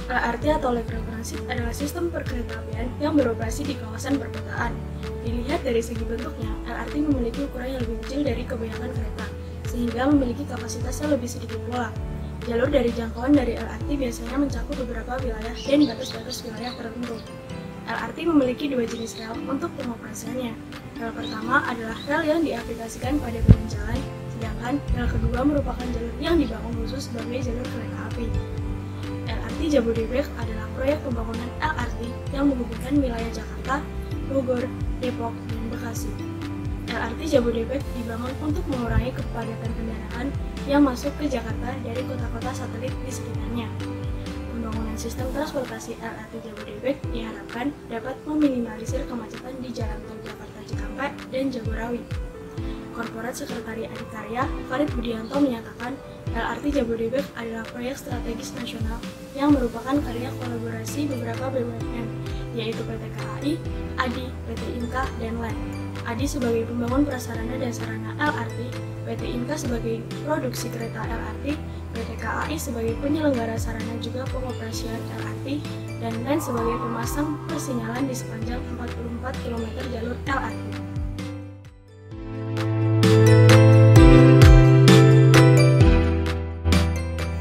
LRT atau Light Rail Transit adalah sistem perkeretaapian yang beroperasi di kawasan perkotaan. Dilihat dari segi bentuknya, LRT memiliki ukuran yang lebih kecil dari kebanyakan kereta, sehingga memiliki kapasitas yang lebih sedikit pula. Jalur dari jangkauan dari LRT biasanya mencakup beberapa wilayah dan batas-batas wilayah tertentu. LRT memiliki dua jenis rel untuk pengoperasiannya. Rel pertama adalah rel yang diaplikasikan pada badan jalan, sedangkan rel kedua merupakan jalur yang dibangun khusus sebagai jalur kereta api. LRT Jabodebek adalah proyek pembangunan LRT yang menghubungkan wilayah Jakarta, Bogor, Depok, dan Bekasi. LRT Jabodebek dibangun untuk mengurangi kepadatan kendaraan yang masuk ke Jakarta dari kota-kota satelit di sekitarnya. Pembangunan sistem transportasi LRT Jabodebek diharapkan dapat meminimalisir kemacetan di Jalan Tol Jakarta Cikampek dan Jagorawi. Korporat Sekretari Adikarya, Farid Budianto menyatakan LRT Jabodebek adalah proyek strategis nasional yang merupakan karya kolaborasi beberapa BUMN, yaitu PT KAI, ADI, PT Inka, dan LEN. ADI sebagai pembangun prasarana dan sarana LRT, PT Inka sebagai produksi kereta LRT, PT KAI sebagai penyelenggara sarana juga pengoperasian LRT, dan LEN sebagai pemasang persinyalan di sepanjang 44 km jalur LRT.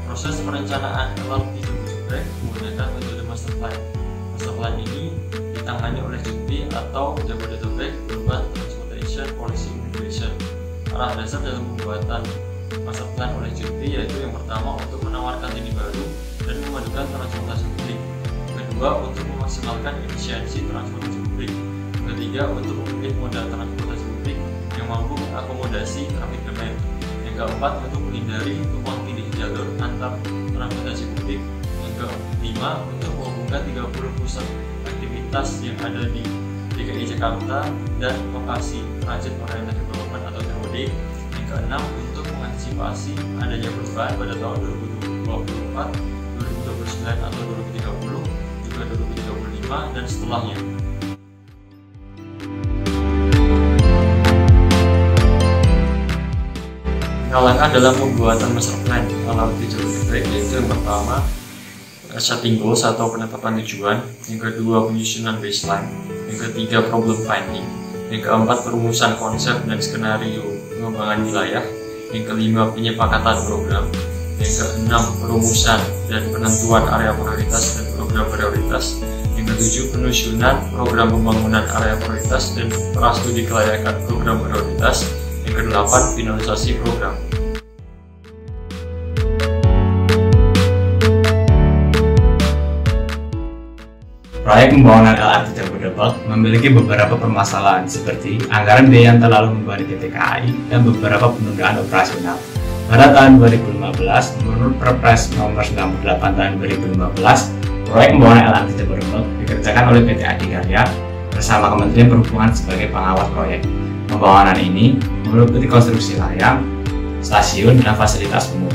Proses perencanaan LRT Jabodebek menggunakan metode master plan. Master plan ini ditangani oleh JUPI atau Jabodetabek Urban Transportation Policy Integration. Arah dasar dalam pembuatan master plan oleh JUPI yaitu yang pertama untuk menawarkan ide baru dan memadukan transportasi publik. Kedua, untuk memaksimalkan efisiensi transportasi publik. Ketiga, untuk memilih moda transportasi publik yang mampu mengakomodasi traffic demand. Yang keempat, untuk menghindari tumpang tindih jalur antar transportasi publik. Yang kelima, untuk menghubungkan 30 pusat aktivitas yang ada di DKI Jakarta dan lokasi transit oriented development atau TOD. Yang keenam, untuk mengantisipasi adanya perubahan pada tahun 2024, 2029 atau 2030, juga 2035 dan setelahnya. Langkah dalam pembuatan master plan LRT Jabodebek yaitu yang pertama setting goals atau penetapan tujuan, yang kedua penyusunan baseline, yang ketiga problem finding, yang keempat perumusan konsep dan skenario pengembangan wilayah, yang kelima penyepakatan program, yang keenam perumusan dan penentuan area prioritas dan program prioritas, yang ketujuh penyusunan program pembangunan area prioritas dan prastudi kelayakan program prioritas, yang kedelapan finalisasi program. Proyek pembangunan LRT Jabodebek memiliki beberapa permasalahan seperti anggaran biaya yang terlalu membebani PT KAI dan beberapa penundaan operasional. Pada tahun 2015, menurut Perpres nomor 98 tahun 2015, proyek pembangunan LRT Jabodebek dikerjakan oleh PT Adikarya bersama Kementerian Perhubungan sebagai pengawas proyek. Pembangunan ini meliputi konstruksi layang, stasiun, dan fasilitas umum.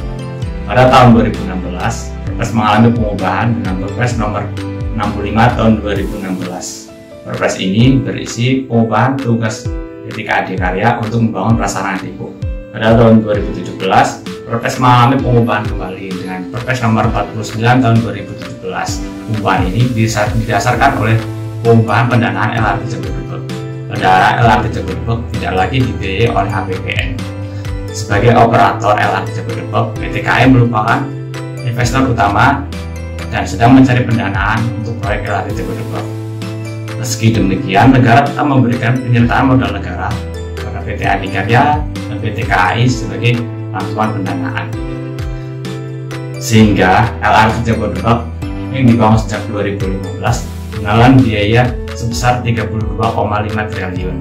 Pada tahun 2016, Perpres mengalami pengubahan dengan Perpres nomor 65 tahun 2016. Perpres ini berisi pengubahan tugas PT Adikarya untuk membangun prasarana depo. Pada tahun 2017, Perpres mengalami pengubahan kembali dengan Perpres nomor 49 tahun 2017. Pengubahan ini didasarkan oleh pengubahan pendanaan LRT Jabodebek. Pendanaan LRT Jabodebek tidak lagi dibiayai oleh APBN. Sebagai operator LRT Jabodebek, PT KAI merupakan investor utama dan sedang mencari pendanaan untuk proyek LRT Jabodebek. Meski demikian, negara tetap memberikan penyertaan modal negara kepada PT Adikarya dan PT KAI sebagai bantuan pendanaan. Sehingga LRT Jabodebek yang dibangun sejak 2015 menelan biaya sebesar 32,5 triliun.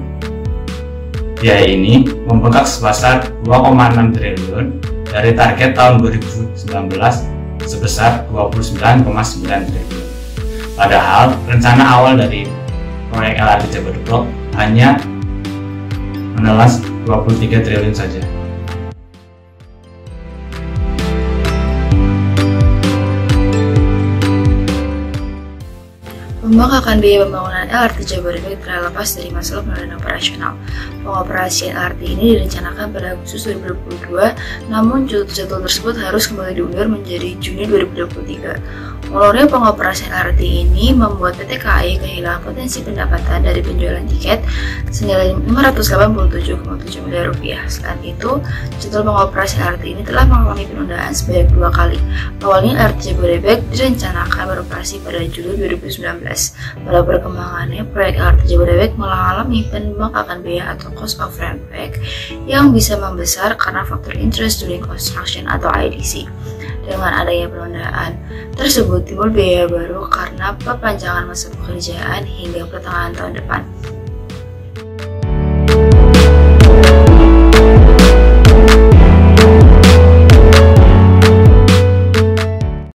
Biaya ini membengkak sebesar 2,6 triliun dari target tahun 2019 sebesar 29,9 triliun. Padahal rencana awal dari proyek LRT Jabodebek hanya menelan 23 triliun saja. Membanggakan biaya pembangunan LRT Jabodebek telah lepas dari masalah pendanaan operasional. Pengoperasian LRT ini direncanakan pada Agustus 2022, namun jadwal tersebut harus kembali diundur menjadi Juni 2023. Molornya pengoperasian LRT ini membuat PT KAI kehilangan potensi pendapatan dari penjualan tiket senilai 587,7 miliar rupiah. Selain itu, jadwal pengoperasian LRT ini telah mengalami penundaan sebanyak 2 kali. Awalnya LRT Jabodebek direncanakan beroperasi pada Juli 2019. Pada perkembangannya, proyek LRT Jabodebek mengalami pembengkakan biaya atau cost of run proyek yang bisa membesar karena faktor interest during construction atau IDC. Dengan adanya penundaan tersebut timbul biaya baru karena perpanjangan masa pekerjaan hingga pertengahan tahun depan.